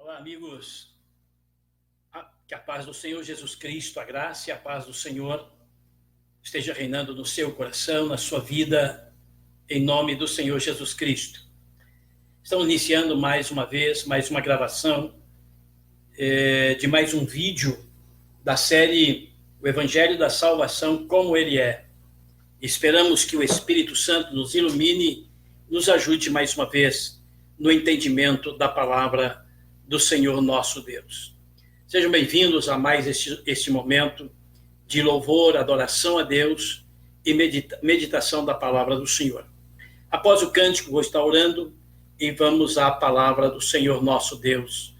Olá, amigos. Que a paz do Senhor Jesus Cristo, a graça e a paz do Senhor esteja reinando no seu coração, na sua vida, em nome do Senhor Jesus Cristo. Estamos iniciando mais uma vez, mais uma gravação de mais um vídeo da série O Evangelho da Salvação, como ele é. Esperamos que o Espírito Santo nos ilumine, nos ajude mais uma vez no entendimento da palavra do Senhor nosso Deus. Sejam bem-vindos a mais este momento de louvor, adoração a Deus e meditação da palavra do Senhor. Após o cântico, vou estar orando e vamos à palavra do Senhor nosso Deus,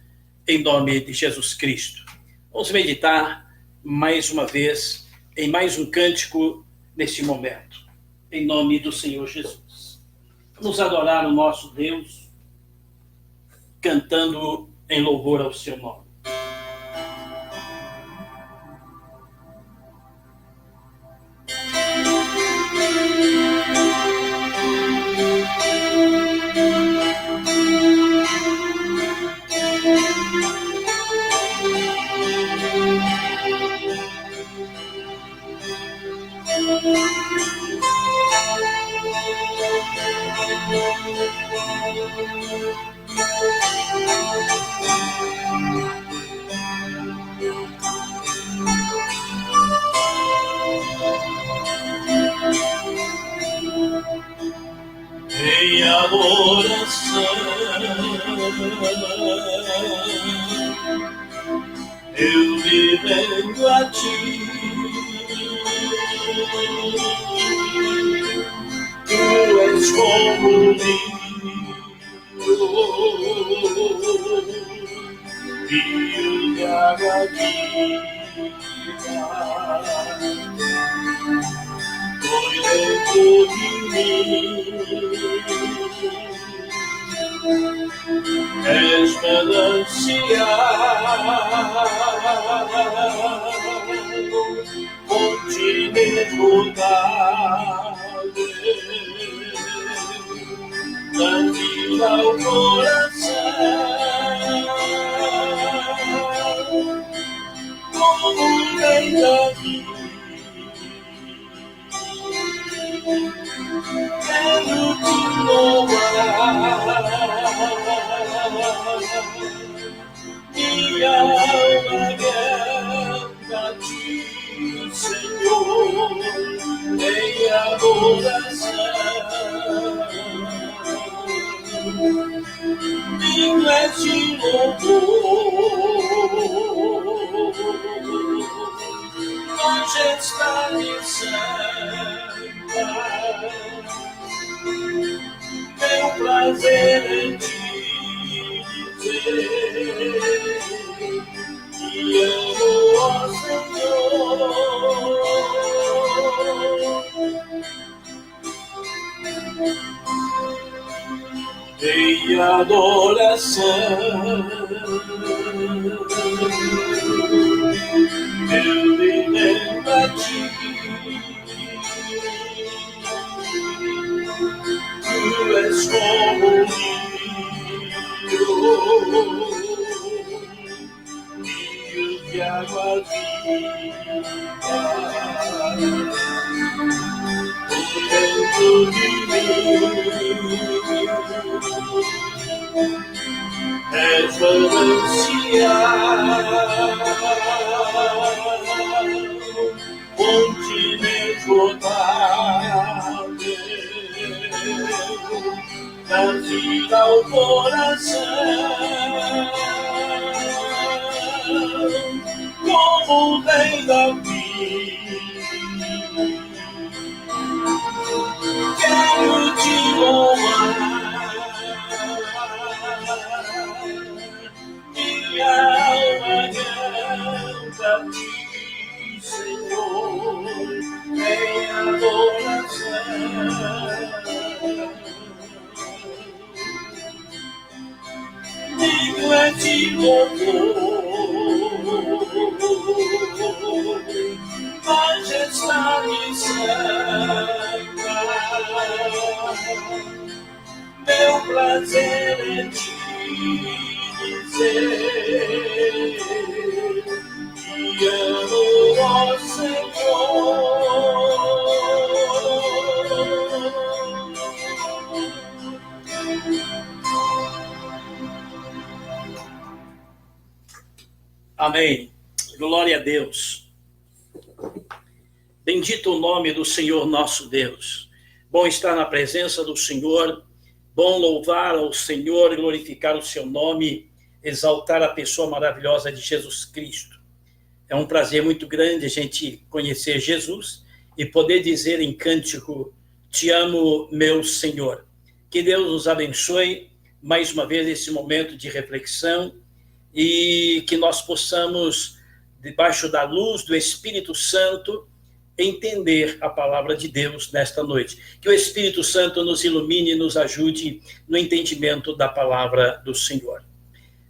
em nome de Jesus Cristo. Vamos meditar mais uma vez em mais um cântico neste momento, em nome do Senhor Jesus. Vamos adorar o nosso Deus, cantando em louvor ao seu nome. Em adoração eu me rendo a ti, tu és como rio de água viva, doi dentro de mim. És manancial, fonte inesgotável, da vida ao coração, como rei Davi. Quero te louvar, minha alma canta a ti, Senhor, em adoração. Digno és de louvor, majestade santa. Meu prazer em te dizer que amo, ó Senhor. Em adoração eu me rendo a ti, tu és como rio de água viva, dentro de mim. És manancial, fonte inesgotável, da vida ao coração, como o rei Davi. Quero te louvar, minha alma canta a ti, Senhor, em adoração. Digno é de louvor, majestade santa. Meu prazer é te dizer Te amo, ó Senhor. Amém. Glória a Deus. Bendito o nome do Senhor nosso Deus. Bom estar na presença do Senhor, bom louvar ao Senhor, glorificar o seu nome, exaltar a pessoa maravilhosa de Jesus Cristo. É um prazer muito grande a gente conhecer Jesus e poder dizer em cântico, te amo, meu Senhor. Que Deus nos abençoe mais uma vez esse momento de reflexão e que nós possamos, debaixo da luz do Espírito Santo, entender a palavra de Deus nesta noite. Que o Espírito Santo nos ilumine e nos ajude no entendimento da palavra do Senhor.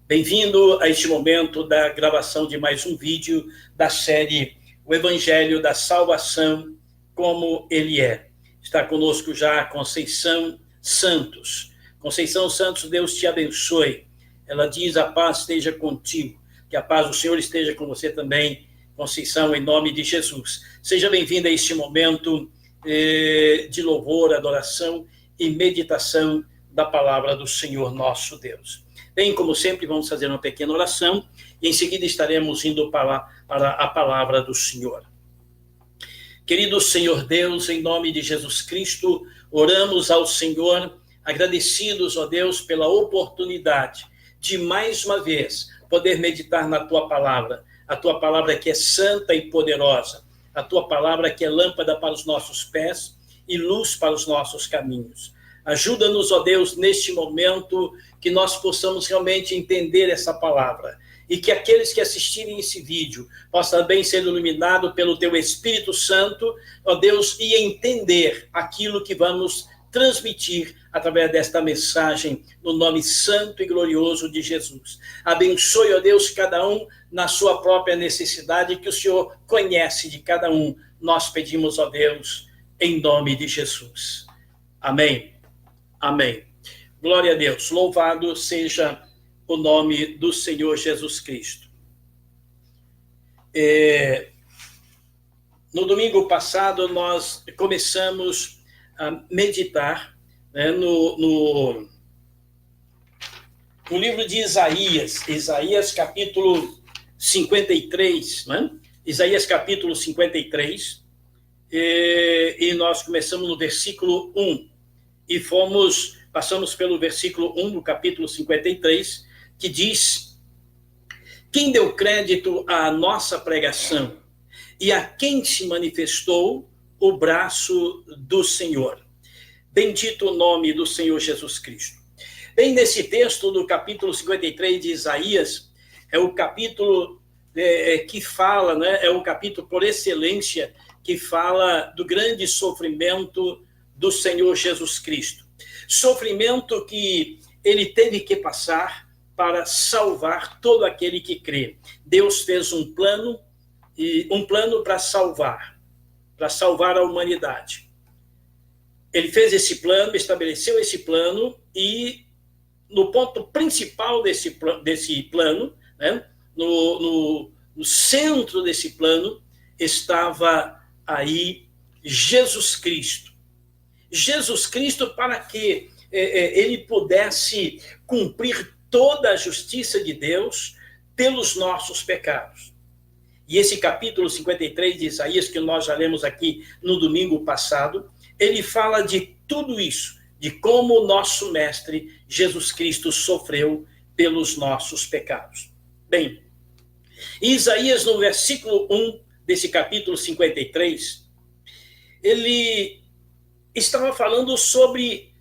Bem-vindo a este momento da gravação de mais um vídeo da série O Evangelho da Salvação, como ele é. Está conosco já a Conceição Santos. Conceição Santos, Deus te abençoe. Ela diz, a paz esteja contigo. Que a paz do Senhor esteja com você também, Conceição, em nome de Jesus. Seja bem-vinda a este momento de louvor, adoração e meditação da palavra do Senhor nosso Deus. Bem, como sempre, vamos fazer uma pequena oração e em seguida estaremos indo para a palavra do Senhor. Querido Senhor Deus, em nome de Jesus Cristo, oramos ao Senhor, agradecidos, ó Deus, pela oportunidade de mais uma vez poder meditar na tua palavra, a tua palavra que é santa e poderosa, a tua palavra que é lâmpada para os nossos pés e luz para os nossos caminhos. Ajuda-nos, ó Deus, neste momento que nós possamos realmente entender essa palavra e que aqueles que assistirem esse vídeo possam também ser iluminados pelo teu Espírito Santo, ó Deus, e entender aquilo que vamos transmitir através desta mensagem, no nome santo e glorioso de Jesus. Abençoe, ó Deus, cada um na sua própria necessidade, que o Senhor conhece de cada um. Nós pedimos, ó Deus, em nome de Jesus. Amém. Amém. Glória a Deus. Louvado seja o nome do Senhor Jesus Cristo. No domingo passado, nós começamos a meditar, né, no livro de Isaías capítulo 53, né? Isaías capítulo 53, e nós começamos no versículo 1, e passamos pelo versículo 1 do capítulo 53, que diz, quem deu crédito à nossa pregação e a quem se manifestou o braço do Senhor. Bendito o nome do Senhor Jesus Cristo. Bem, nesse texto do capítulo 53 de Isaías, é o capítulo que fala, né, é o capítulo por excelência que fala do grande sofrimento do Senhor Jesus Cristo. Sofrimento que ele teve que passar para salvar todo aquele que crê. Deus fez um plano para salvar a humanidade. Ele fez esse plano, estabeleceu esse plano e no ponto principal desse plano, né, no centro desse plano, estava aí Jesus Cristo. Jesus Cristo para que ele pudesse cumprir toda a justiça de Deus pelos nossos pecados. E esse capítulo 53 de Isaías, que nós já lemos aqui no domingo passado, ele fala de tudo isso, de como o nosso mestre Jesus Cristo sofreu pelos nossos pecados. Bem, Isaías, no versículo 1 desse capítulo 53, ele estava falando sobre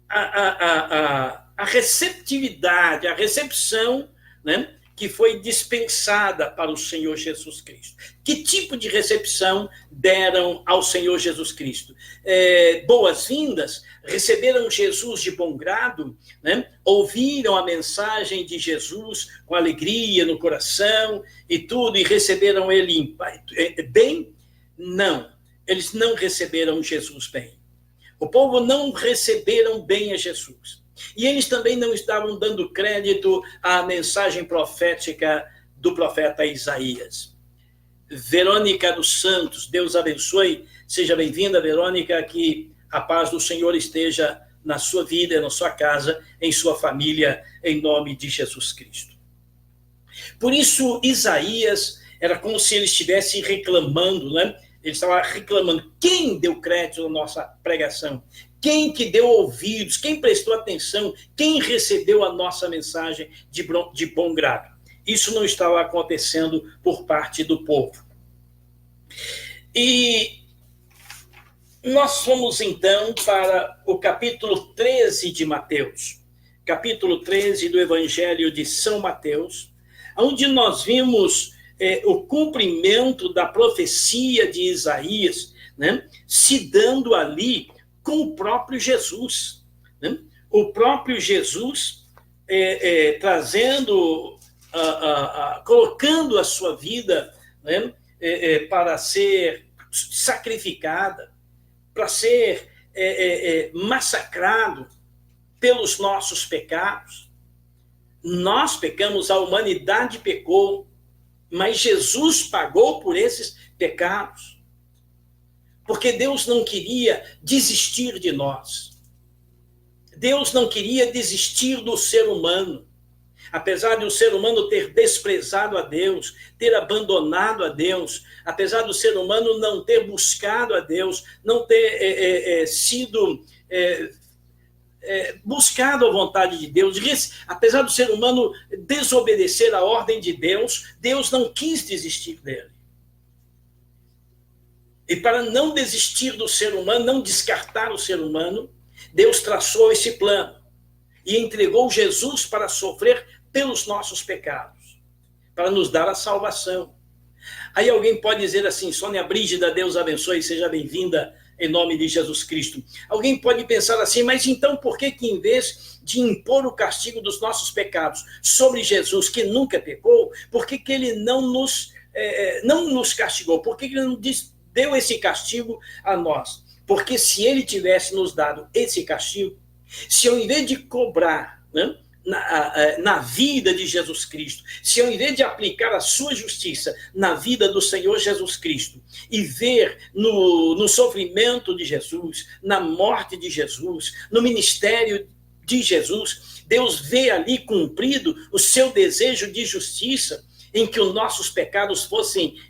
a receptividade, a recepção, né, que foi dispensada para o Senhor Jesus Cristo. Que tipo de recepção deram ao Senhor Jesus Cristo? Boas-vindas? Receberam Jesus de bom grado? Né? Ouviram a mensagem de Jesus com alegria no coração e tudo, e receberam ele bem? Não, eles não receberam Jesus bem. O povo não receberam bem a Jesus. E eles também não estavam dando crédito à mensagem profética do profeta Isaías. Verônica dos Santos, Deus abençoe. Seja bem-vinda, Verônica, que a paz do Senhor esteja na sua vida, na sua casa, em sua família, em nome de Jesus Cristo. Por isso, Isaías era como se ele estivesse reclamando, né? Ele estava reclamando. Quem deu crédito à nossa pregação? Quem que deu ouvidos? Quem prestou atenção? Quem recebeu a nossa mensagem de bom grado? Isso não estava acontecendo por parte do povo. E nós fomos, então, para o capítulo 13 de Mateus. Capítulo 13 do Evangelho de São Mateus, onde nós vimos o cumprimento da profecia de Isaías, né, se dando ali com o próprio Jesus. Né? O próprio Jesus trazendo, colocando a sua vida, né, para ser sacrificada, para ser massacrado pelos nossos pecados. Nós pecamos, a humanidade pecou, mas Jesus pagou por esses pecados. Porque Deus não queria desistir de nós. Deus não queria desistir do ser humano. Apesar de o ser humano ter desprezado a Deus, ter abandonado a Deus, apesar do ser humano não ter buscado a Deus, não ter sido buscado a vontade de Deus, apesar do ser humano desobedecer a ordem de Deus, Deus não quis desistir dele. E para não desistir do ser humano, não descartar o ser humano, Deus traçou esse plano e entregou Jesus para sofrer pelos nossos pecados, para nos dar a salvação. Aí alguém pode dizer assim, Sônia Brígida, Deus abençoe, seja bem-vinda em nome de Jesus Cristo. Alguém pode pensar assim, mas então por que em vez de impor o castigo dos nossos pecados sobre Jesus, que nunca pecou, por que ele não nos castigou? Por que ele não deu esse castigo a nós? Porque se ele tivesse nos dado esse castigo, se ao invés de cobrar, né, na vida de Jesus Cristo, se ao invés de aplicar a sua justiça na vida do Senhor Jesus Cristo e ver no sofrimento de Jesus, na morte de Jesus, no ministério de Jesus, Deus vê ali cumprido o seu desejo de justiça, em que os nossos pecados fossem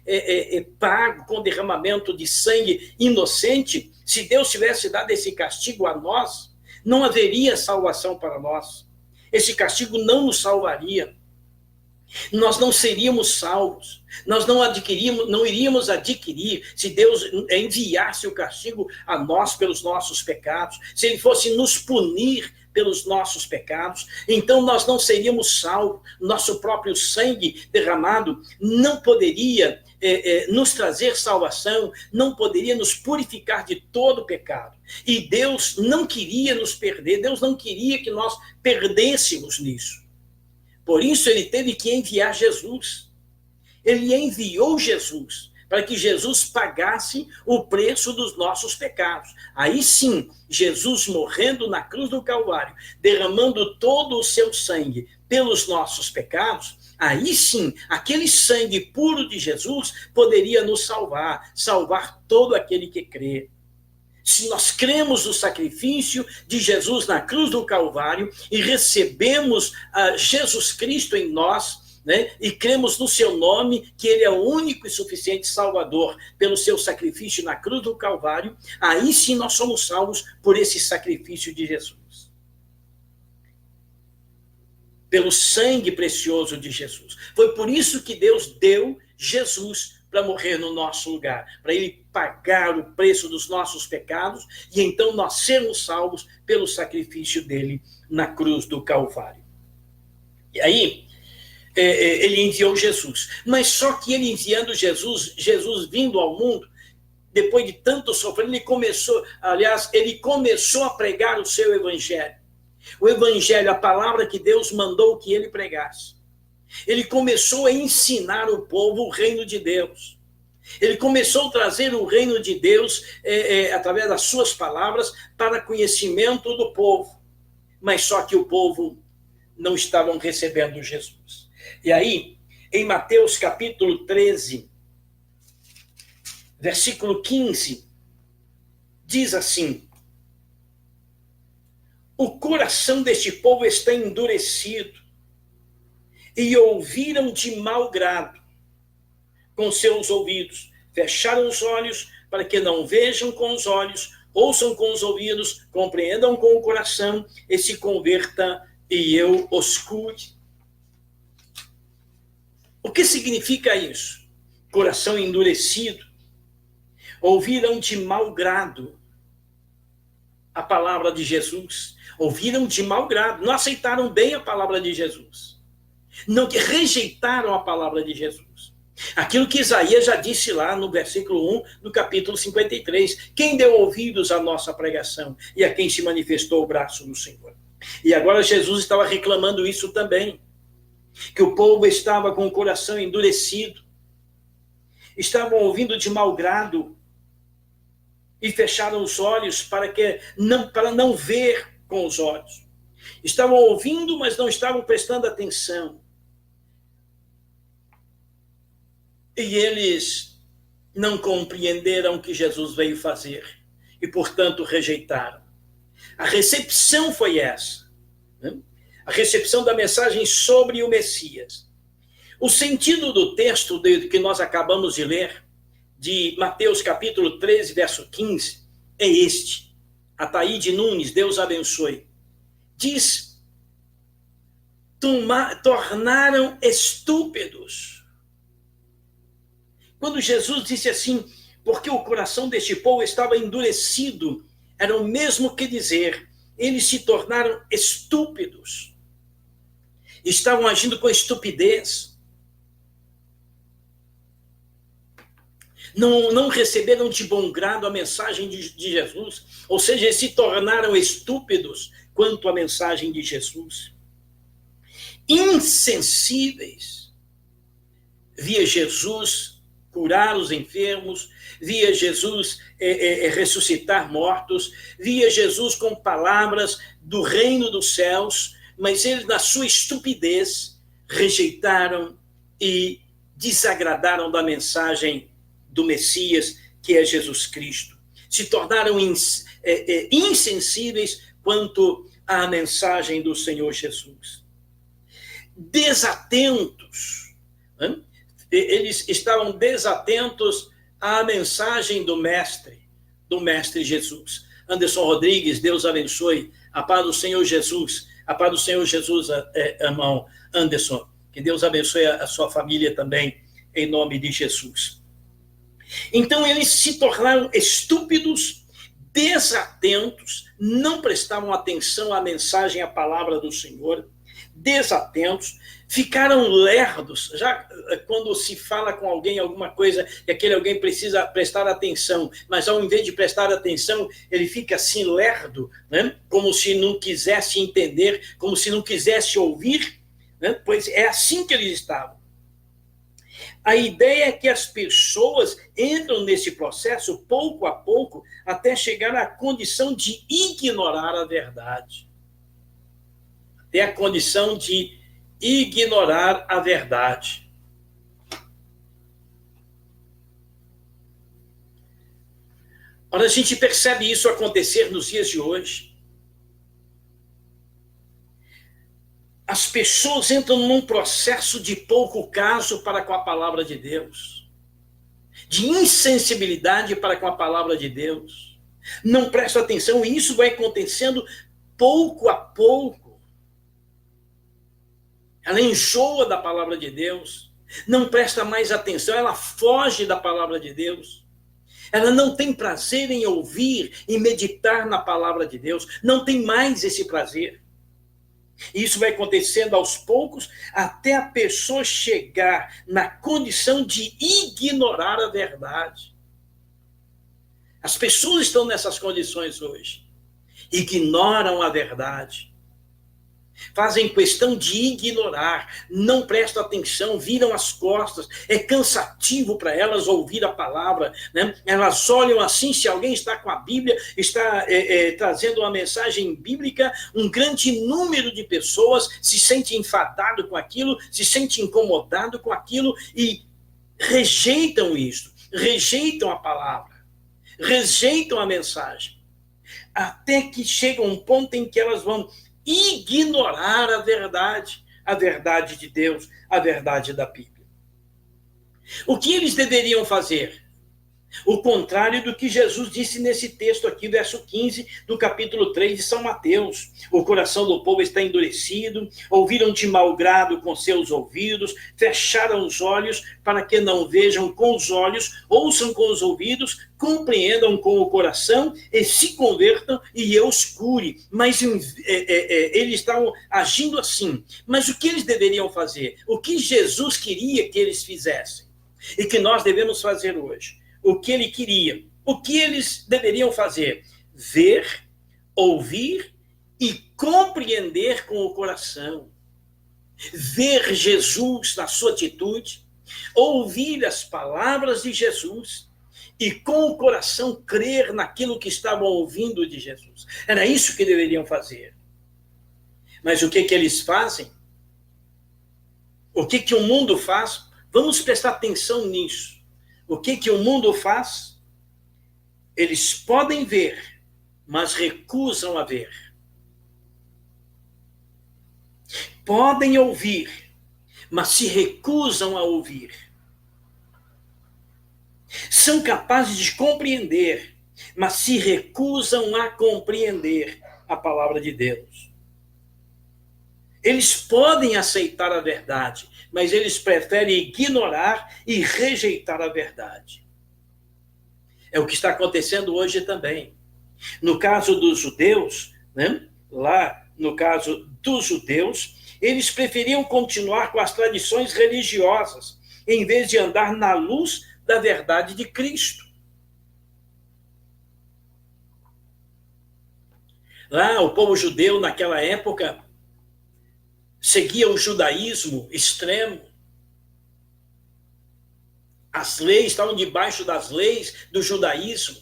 pagos com derramamento de sangue inocente. Se Deus tivesse dado esse castigo a nós, não haveria salvação para nós. Esse castigo não nos salvaria. Nós não seríamos salvos. Nós não iríamos adquirir se Deus enviasse o castigo a nós pelos nossos pecados, se ele fosse nos punir pelos nossos pecados, então nós não seríamos salvos. Nosso próprio sangue derramado não poderia nos trazer salvação, não poderia nos purificar de todo pecado. E Deus não queria nos perder, Deus não queria que nós perdêssemos nisso. Por isso ele teve que enviar Jesus. Ele enviou Jesus para que Jesus pagasse o preço dos nossos pecados. Aí sim, Jesus morrendo na cruz do Calvário, derramando todo o seu sangue pelos nossos pecados, aí sim, aquele sangue puro de Jesus poderia nos salvar todo aquele que crê. Se nós cremos no sacrifício de Jesus na cruz do Calvário e recebemos Jesus Cristo em nós, né, e cremos no seu nome, que ele é o único e suficiente Salvador, pelo seu sacrifício na cruz do Calvário, aí sim nós somos salvos por esse sacrifício de Jesus. Pelo sangue precioso de Jesus. Foi por isso que Deus deu Jesus para morrer no nosso lugar, para ele pagar o preço dos nossos pecados e então nós sermos salvos pelo sacrifício dele na cruz do Calvário. E aí, ele enviou Jesus. Mas só que ele enviando Jesus vindo ao mundo, depois de tanto sofrer, ele começou a pregar o seu evangelho. O evangelho, a palavra que Deus mandou que ele pregasse. Ele começou a ensinar o povo o reino de Deus. Ele começou a trazer o reino de Deus através das suas palavras para conhecimento do povo. Mas só que o povo não estavam recebendo Jesus. E aí, em Mateus capítulo 13, versículo 15, diz assim: o coração deste povo está endurecido, e ouviram de mau grado com seus ouvidos, fecharam os olhos para que não vejam com os olhos, ouçam com os ouvidos, compreendam com o coração e se converta e eu os cure. O que significa isso? Coração endurecido. Ouviram de mau grado a palavra de Jesus. Ouviram de mau grado, não aceitaram bem a palavra de Jesus. Não, rejeitaram a palavra de Jesus. Aquilo que Isaías já disse lá no versículo 1 do capítulo 53. Quem deu ouvidos à nossa pregação e a quem se manifestou o braço do Senhor? E agora Jesus estava reclamando isso também. Que o povo estava com o coração endurecido. Estavam ouvindo de mau grado e fecharam os olhos para não ver com os olhos. Estavam ouvindo, mas não estavam prestando atenção. E eles não compreenderam o que Jesus veio fazer e, portanto, rejeitaram. A recepção foi essa, né? A recepção da mensagem sobre o Messias. O sentido do texto que nós acabamos de ler, de Mateus capítulo 13, verso 15, é este. A Taíde Nunes, Deus abençoe, diz: tornaram estúpidos. Quando Jesus disse assim, porque o coração deste povo estava endurecido, era o mesmo que dizer, eles se tornaram estúpidos. Estavam agindo com estupidez. Não receberam de bom grado a mensagem de Jesus. Ou seja, eles se tornaram estúpidos quanto à mensagem de Jesus. Insensíveis. Via Jesus curar os enfermos, via Jesus ressuscitar mortos, via Jesus com palavras do reino dos céus, mas eles, na sua estupidez, rejeitaram e desagradaram da mensagem do Messias, que é Jesus Cristo. Se tornaram insensíveis quanto à mensagem do Senhor Jesus. Desatentos, né? Eles estavam desatentos à mensagem do Mestre Jesus. Anderson Rodrigues, Deus abençoe. A paz do Senhor Jesus. A paz do Senhor Jesus, irmão Anderson. Que Deus abençoe a sua família também, em nome de Jesus. Então, eles se tornaram estúpidos, desatentos, não prestavam atenção à mensagem, à palavra do Senhor, desatentos, ficaram lerdos. Já quando se fala com alguém alguma coisa e aquele alguém precisa prestar atenção, mas ao invés de prestar atenção, ele fica assim lerdo, né? Como se não quisesse entender, como se não quisesse ouvir, né? Pois é assim que eles estavam. A ideia é que as pessoas entram nesse processo pouco a pouco até chegar à condição de ignorar a verdade. Até a condição de ignorar a verdade. Ora, a gente percebe isso acontecer nos dias de hoje. As pessoas entram num processo de pouco caso para com a palavra de Deus, de insensibilidade para com a palavra de Deus. Não presta atenção, e isso vai acontecendo pouco a pouco. Ela enjoa da palavra de Deus, não presta mais atenção, ela foge da palavra de Deus. Ela não tem prazer em ouvir e meditar na palavra de Deus, não tem mais esse prazer. E isso vai acontecendo aos poucos até a pessoa chegar na condição de ignorar a verdade. As pessoas estão nessas condições hoje. Ignoram a verdade. Fazem questão de ignorar, não prestam atenção, viram as costas. É cansativo para elas ouvir a palavra, né? Elas olham assim, se alguém está com a Bíblia, está trazendo uma mensagem bíblica, um grande número de pessoas se sente enfadado com aquilo, se sente incomodado com aquilo e rejeitam isso, rejeitam a palavra, rejeitam a mensagem. Até que chega um ponto em que elas vão ignorar a verdade de Deus, a verdade da Bíblia. O que eles deveriam fazer? O contrário do que Jesus disse nesse texto aqui, verso 15, do capítulo 3 de São Mateus. O coração do povo está endurecido, ouviram de mau grado com seus ouvidos, fecharam os olhos para que não vejam com os olhos, ouçam com os ouvidos, compreendam com o coração e se convertam e eu os cure. Mas eles estavam agindo assim. Mas o que eles deveriam fazer? O que Jesus queria que eles fizessem? E que nós devemos fazer hoje? O que ele queria, o que eles deveriam fazer? Ver, ouvir e compreender com o coração. Ver Jesus na sua atitude, ouvir as palavras de Jesus e com o coração crer naquilo que estavam ouvindo de Jesus. Era isso que deveriam fazer. Mas o que eles fazem? O que o mundo faz? Vamos prestar atenção nisso. O que o mundo faz? Eles podem ver, mas recusam a ver. Podem ouvir, mas se recusam a ouvir. São capazes de compreender, mas se recusam a compreender a palavra de Deus. Eles podem aceitar a verdade, mas eles preferem ignorar e rejeitar a verdade. É o que está acontecendo hoje também. No caso dos judeus, né? Lá no caso dos judeus, eles preferiam continuar com as tradições religiosas, em vez de andar na luz da verdade de Cristo. Lá, o povo judeu, naquela época, seguia o judaísmo extremo. As leis estavam debaixo das leis do judaísmo.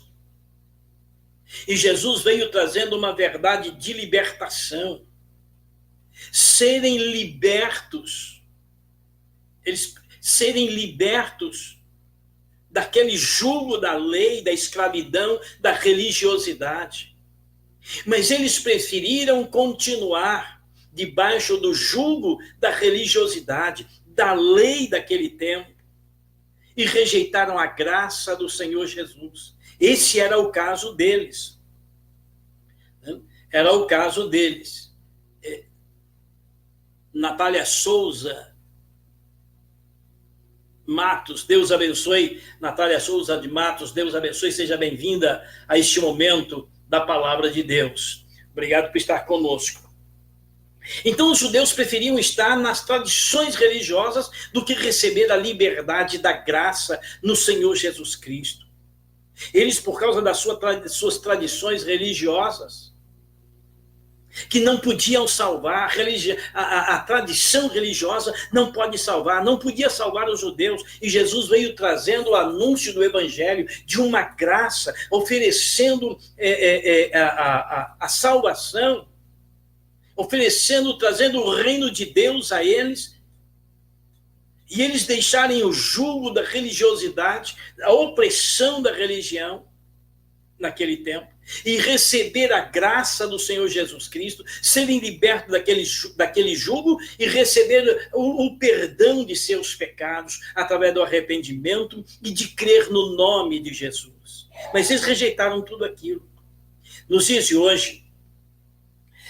E Jesus veio trazendo uma verdade de libertação. Serem libertos. Eles serem libertos daquele jugo da lei, da escravidão, da religiosidade. Mas eles preferiram continuar debaixo do jugo da religiosidade, da lei daquele tempo, e rejeitaram a graça do Senhor Jesus. Esse era o caso deles. Era o caso deles. Natália Souza Matos, Deus abençoe. Natália Souza de Matos, Deus abençoe. Seja bem-vinda a este momento da palavra de Deus. Obrigado por estar conosco. Então, os judeus preferiam estar nas tradições religiosas do que receber a liberdade da graça no Senhor Jesus Cristo. Eles, por causa das suas tradições religiosas, que não podiam salvar, a tradição religiosa não pode salvar, não podia salvar os judeus, e Jesus veio trazendo o anúncio do evangelho, de uma graça, oferecendo a salvação, trazendo o reino de Deus a eles, e eles deixarem o jugo da religiosidade, a opressão da religião naquele tempo, e receber a graça do Senhor Jesus Cristo, serem libertos daquele jugo e receber o perdão de seus pecados através do arrependimento e de crer no nome de Jesus. Mas eles rejeitaram tudo aquilo. Nos dias de hoje,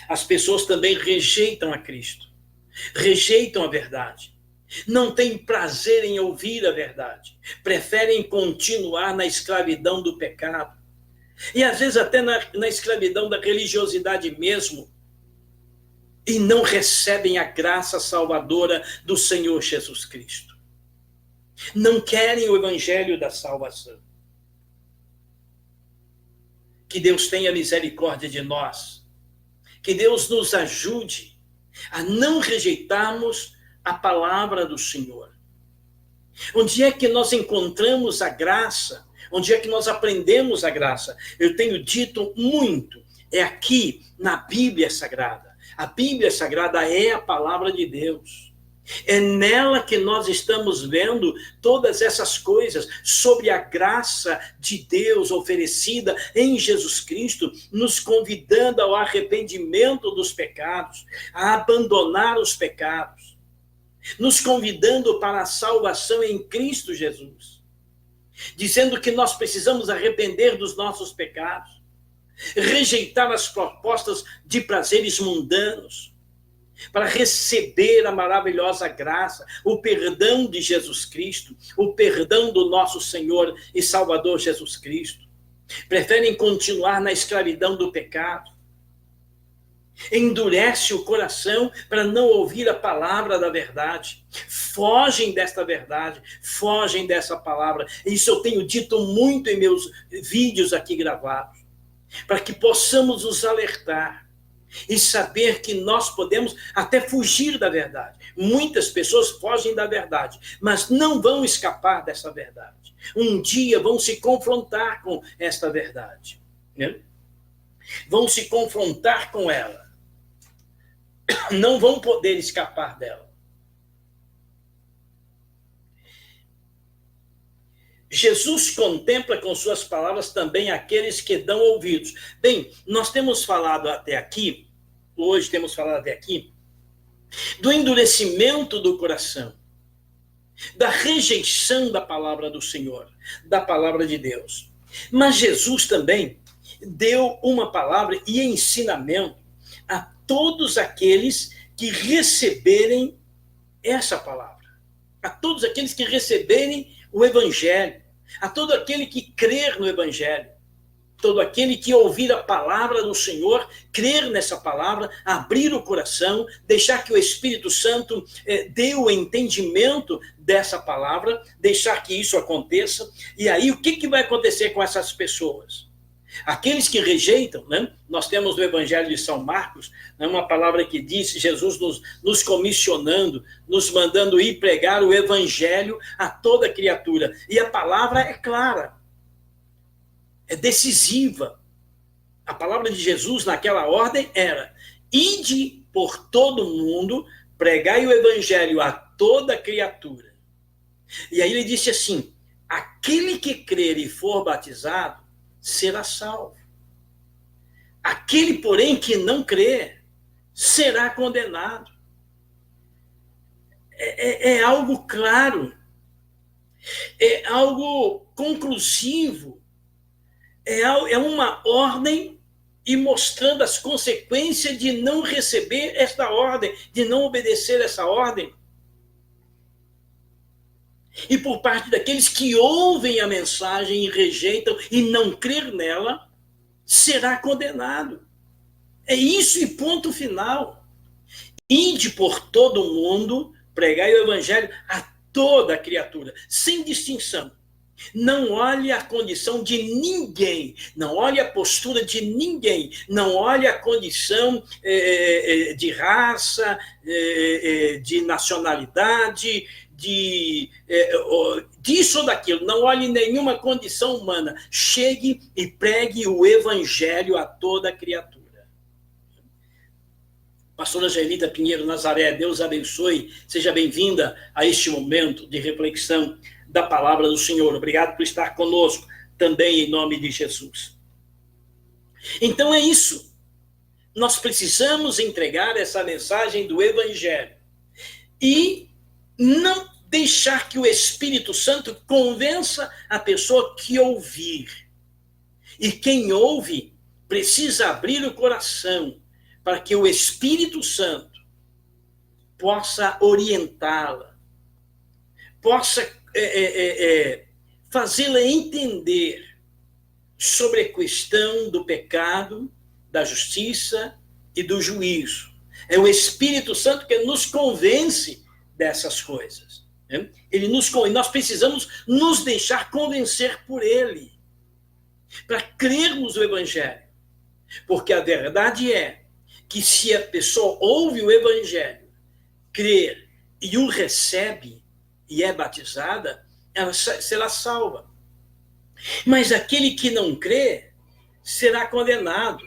as pessoas também rejeitam a Cristo, rejeitam a verdade, não têm prazer em ouvir a verdade, preferem continuar na escravidão do pecado, e às vezes até na escravidão da religiosidade mesmo, e não recebem a graça salvadora do Senhor Jesus Cristo. Não querem o evangelho da salvação. Que Deus tenha misericórdia de nós. Que Deus nos ajude a não rejeitarmos a palavra do Senhor. Onde é que nós encontramos a graça? Onde é que nós aprendemos a graça? Eu tenho dito muito, é aqui na Bíblia Sagrada. A Bíblia Sagrada é a palavra de Deus. É nela que nós estamos vendo todas essas coisas sobre a graça de Deus oferecida em Jesus Cristo, nos convidando ao arrependimento dos pecados, a abandonar os pecados, nos convidando para a salvação em Cristo Jesus, dizendo que nós precisamos arrepender dos nossos pecados, rejeitar as propostas de prazeres mundanos, para receber a maravilhosa graça, o perdão de Jesus Cristo, o perdão do nosso Senhor e Salvador Jesus Cristo. Preferem continuar na escravidão do pecado. Endurece o coração para não ouvir a palavra da verdade. Fogem desta verdade, fogem dessa palavra. Isso eu tenho dito muito em meus vídeos aqui gravados, para que possamos nos alertar e saber que nós podemos até fugir da verdade. Muitas pessoas fogem da verdade, mas não vão escapar dessa verdade. Um dia vão se confrontar com esta verdade, né? Vão se confrontar com ela. Não vão poder escapar dela. Jesus contempla com suas palavras também aqueles que dão ouvidos. Bem, nós temos falado até aqui, hoje temos falado até aqui, do endurecimento do coração, da rejeição da palavra do Senhor, da palavra de Deus. Mas Jesus também deu uma palavra e ensinamento a todos aqueles que receberem essa palavra, a todos aqueles que receberem o Evangelho, a todo aquele que crer no Evangelho, todo aquele que ouvir a palavra do Senhor, crer nessa palavra, abrir o coração, deixar que o Espírito Santo dê o entendimento dessa palavra, deixar que isso aconteça. E aí, o que vai acontecer com essas pessoas? Aqueles que rejeitam, né? Nós temos no Evangelho de São Marcos, né, uma palavra que diz Jesus nos comissionando, nos mandando ir pregar o Evangelho a toda criatura. E a palavra é clara, é decisiva. A palavra de Jesus naquela ordem era: ide por todo mundo, pregai o Evangelho a toda criatura. E aí ele disse assim: aquele que crer e for batizado será salvo. Aquele, porém, que não crer será condenado. É algo claro, é algo conclusivo, é uma ordem e mostrando as consequências de não receber esta ordem, de não obedecer essa ordem. E por parte daqueles que ouvem a mensagem e rejeitam e não crer nela, será condenado. É isso e ponto final. Ide por todo o mundo, pregai o Evangelho a toda criatura, sem distinção. Não olhe a condição de ninguém, não olhe a postura de ninguém, não olhe a condição de raça, de nacionalidade, disso ou daquilo, não olhe nenhuma condição humana. Chegue e pregue o Evangelho a toda criatura. Pastora Angelita Pinheiro Nazaré, Deus abençoe, seja bem-vinda a este momento de reflexão da palavra do Senhor. Obrigado por estar conosco, também em nome de Jesus. Então é isso. Nós precisamos entregar essa mensagem do Evangelho e não deixar que o Espírito Santo convença a pessoa que ouvir. E quem ouve precisa abrir o coração para que o Espírito Santo possa orientá-la, possa fazê-la entender sobre a questão do pecado, da justiça e do juízo. É o Espírito Santo que nos convence dessas coisas. Né? Nós precisamos nos deixar convencer por ele, para crermos no Evangelho. Porque a verdade é que se a pessoa ouve o evangelho, crê e o recebe e é batizada, ela será salva. Mas aquele que não crê será condenado.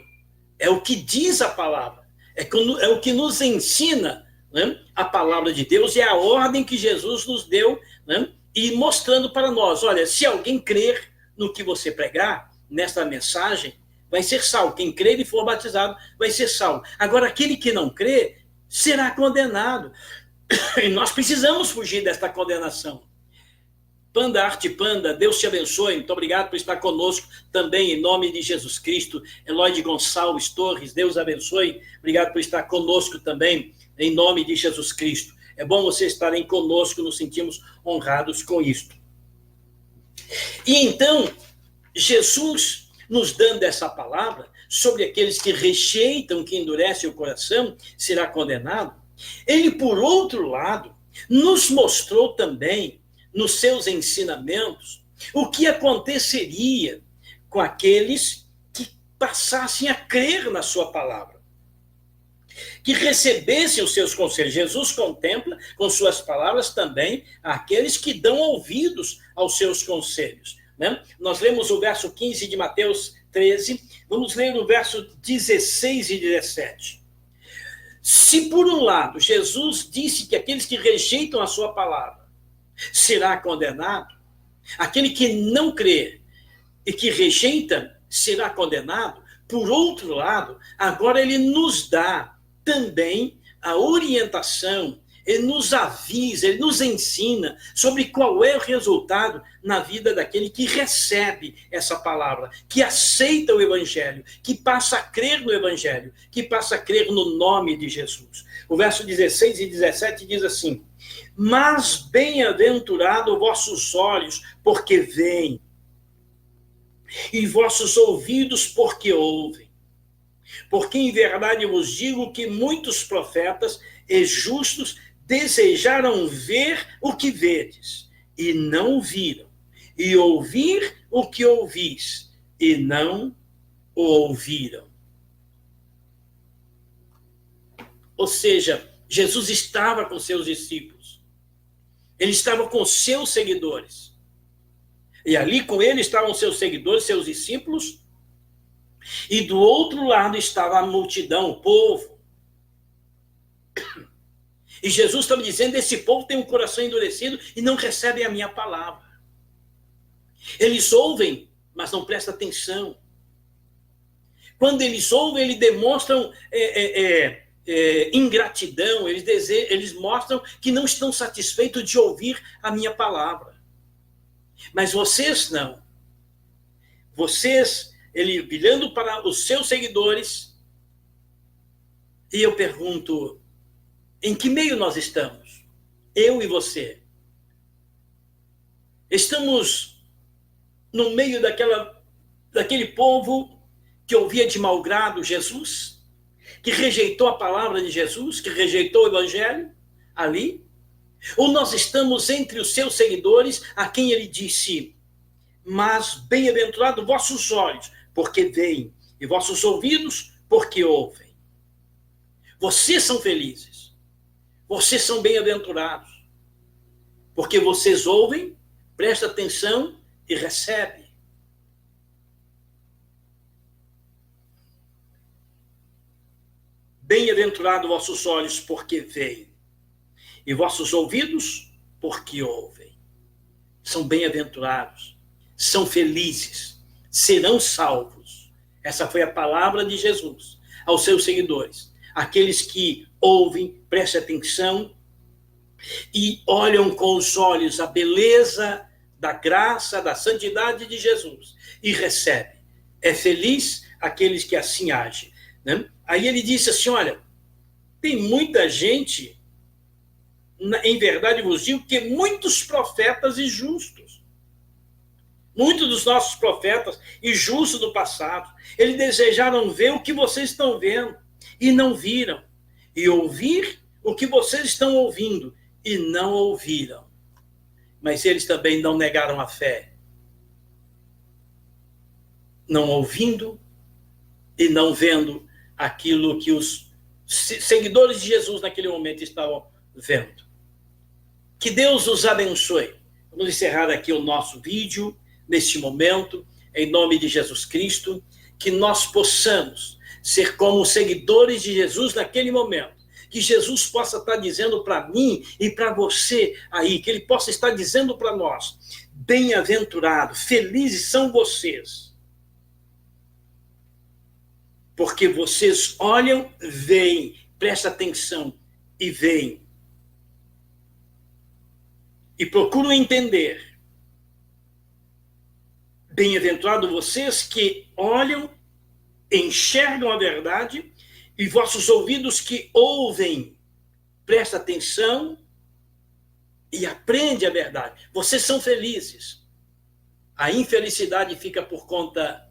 É o que diz a palavra. É o que nos ensina, né, a palavra de Deus, é a ordem que Jesus nos deu, né, e mostrando para nós, olha, se alguém crer no que você pregar, nesta mensagem, vai ser salvo. Quem crer e for batizado vai ser salvo. Agora, aquele que não crê será condenado. E nós precisamos fugir desta condenação. Panda, Arte Panda, Deus te abençoe. Muito obrigado por estar conosco também, em nome de Jesus Cristo. Eloide Gonçalves Torres, Deus abençoe. Obrigado por estar conosco também, em nome de Jesus Cristo. É bom vocês estarem conosco, nos sentimos honrados com isto. E então, Jesus, nos dando essa palavra, sobre aqueles que rejeitam, que endurecem o coração, será condenado. Ele, por outro lado, nos mostrou também, nos seus ensinamentos, o que aconteceria com aqueles que passassem a crer na sua palavra, que recebessem os seus conselhos. Jesus contempla, com suas palavras, também aqueles que dão ouvidos aos seus conselhos. Né? Nós lemos o verso 15 de Mateus 13, vamos ler o verso 16 e 17. Se, por um lado, Jesus disse que aqueles que rejeitam a sua palavra será condenado, aquele que não crê e que rejeita será condenado, por outro lado, agora ele nos dá também a orientação, ele nos avisa, ele nos ensina sobre qual é o resultado na vida daquele que recebe essa palavra, que aceita o evangelho, que passa a crer no evangelho, que passa a crer no nome de Jesus. O verso 16 e 17 diz assim: mas bem-aventurado vossos olhos, porque veem, e vossos ouvidos, porque ouvem. Porque em verdade vos digo que muitos profetas e justos desejaram ver o que vedes, e não viram, e ouvir o que ouvis, e não o ouviram. Ou seja, Jesus estava com seus discípulos, ele estava com seus seguidores, e ali com ele estavam seus seguidores, seus discípulos, e do outro lado estava a multidão, o povo. E Jesus estava dizendo: esse povo tem um coração endurecido e não recebem a minha palavra. Eles ouvem, mas não prestam atenção. Quando eles ouvem, eles demonstram ingratidão, eles mostram que não estão satisfeitos de ouvir a minha palavra. Mas vocês não. Vocês, ele olhando para os seus seguidores, e eu pergunto: em que meio nós estamos? Eu e você. Estamos no meio daquele povo que ouvia de mau grado Jesus, que rejeitou a palavra de Jesus, que rejeitou o evangelho ali? Ou nós estamos entre os seus seguidores, a quem ele disse: mas bem-aventurado vossos olhos, porque veem, e vossos ouvidos, porque ouvem. Vocês são felizes. Vocês são bem-aventurados, porque vocês ouvem, prestam atenção e recebem. Bem-aventurado vossos olhos, porque veem, e vossos ouvidos, porque ouvem. São bem-aventurados, são felizes, serão salvos. Essa foi a palavra de Jesus aos seus seguidores. Aqueles que ouvem, prestam atenção e olham com os olhos a beleza da graça, da santidade de Jesus e recebem. É feliz aqueles que assim agem. Né? Aí ele disse assim: olha, tem muita gente, em verdade vos digo, que muitos profetas e justos, muitos dos nossos profetas e justos do passado, eles desejaram ver o que vocês estão vendo e não viram, e ouvir o que vocês estão ouvindo e não ouviram. Mas eles também não negaram a fé. Não ouvindo e não vendo aquilo que os seguidores de Jesus naquele momento estavam vendo. Que Deus os abençoe. Vamos encerrar aqui o nosso vídeo, neste momento, em nome de Jesus Cristo, que nós possamos ser como seguidores de Jesus naquele momento. Que Jesus possa estar dizendo para mim e para você aí, que Ele possa estar dizendo para nós, bem-aventurados, felizes são vocês. Porque vocês olham, veem, prestam atenção e veem. E procuram entender. Bem-aventurados vocês que olham, enxergam a verdade, e vossos ouvidos que ouvem, presta atenção e aprende a verdade. Vocês são felizes. A infelicidade fica por conta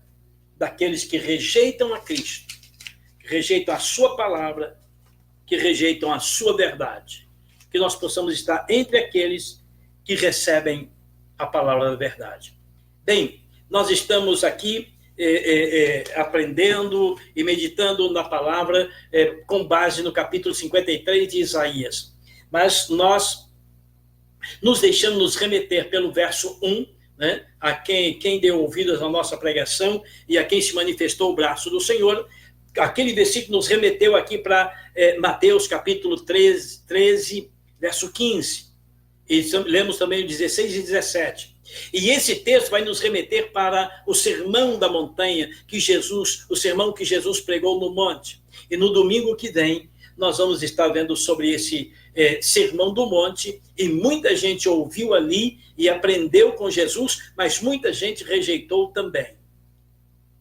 daqueles que rejeitam a Cristo, que rejeitam a sua palavra, que rejeitam a sua verdade. Que nós possamos estar entre aqueles que recebem a palavra da verdade. Bem, nós estamos aqui aprendendo e meditando na palavra com base no capítulo 53 de Isaías. Mas nós nos deixamos nos remeter pelo verso 1, né, a quem deu ouvidos à nossa pregação e a quem se manifestou o braço do Senhor. Aquele versículo nos remeteu aqui para Mateus capítulo 13, verso 15. E lemos também o 16 e 17. E esse texto vai nos remeter para o sermão da montanha, o sermão que Jesus pregou no monte. E no domingo que vem, nós vamos estar vendo sobre esse sermão do monte, e muita gente ouviu ali e aprendeu com Jesus, mas muita gente rejeitou também.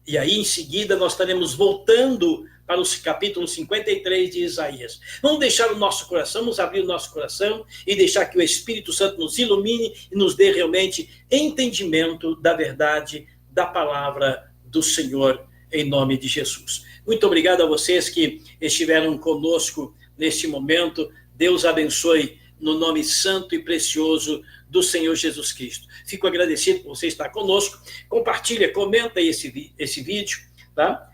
E aí, em seguida, nós estaremos voltando para o capítulo 53 de Isaías. Vamos deixar o nosso coração, vamos abrir o nosso coração e deixar que o Espírito Santo nos ilumine e nos dê realmente entendimento da verdade, da palavra do Senhor, em nome de Jesus. Muito obrigado a vocês que estiveram conosco neste momento. Deus abençoe no nome santo e precioso do Senhor Jesus Cristo. Fico agradecido por você estar conosco. Compartilha, comenta esse vídeo, tá?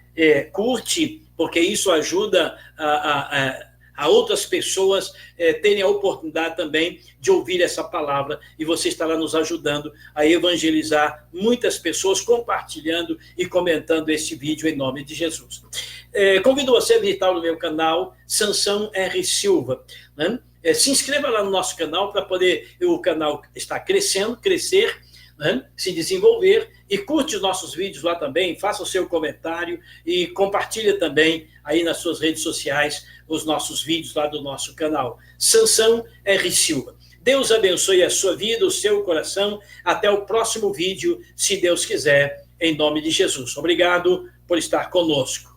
Curte, porque isso ajuda a outras pessoas terem a oportunidade também de ouvir essa palavra, e você estará nos ajudando a evangelizar muitas pessoas, compartilhando e comentando este vídeo em nome de Jesus. Convido você a visitar o meu canal, Sansão R. Silva, né? Se inscreva lá no nosso canal para poder o canal estar crescer, né? Se desenvolver, e curte os nossos vídeos lá também, faça o seu comentário e compartilha também aí nas suas redes sociais os nossos vídeos lá do nosso canal. Sansão R. Silva. Deus abençoe a sua vida, o seu coração. Até o próximo vídeo, se Deus quiser, em nome de Jesus. Obrigado por estar conosco.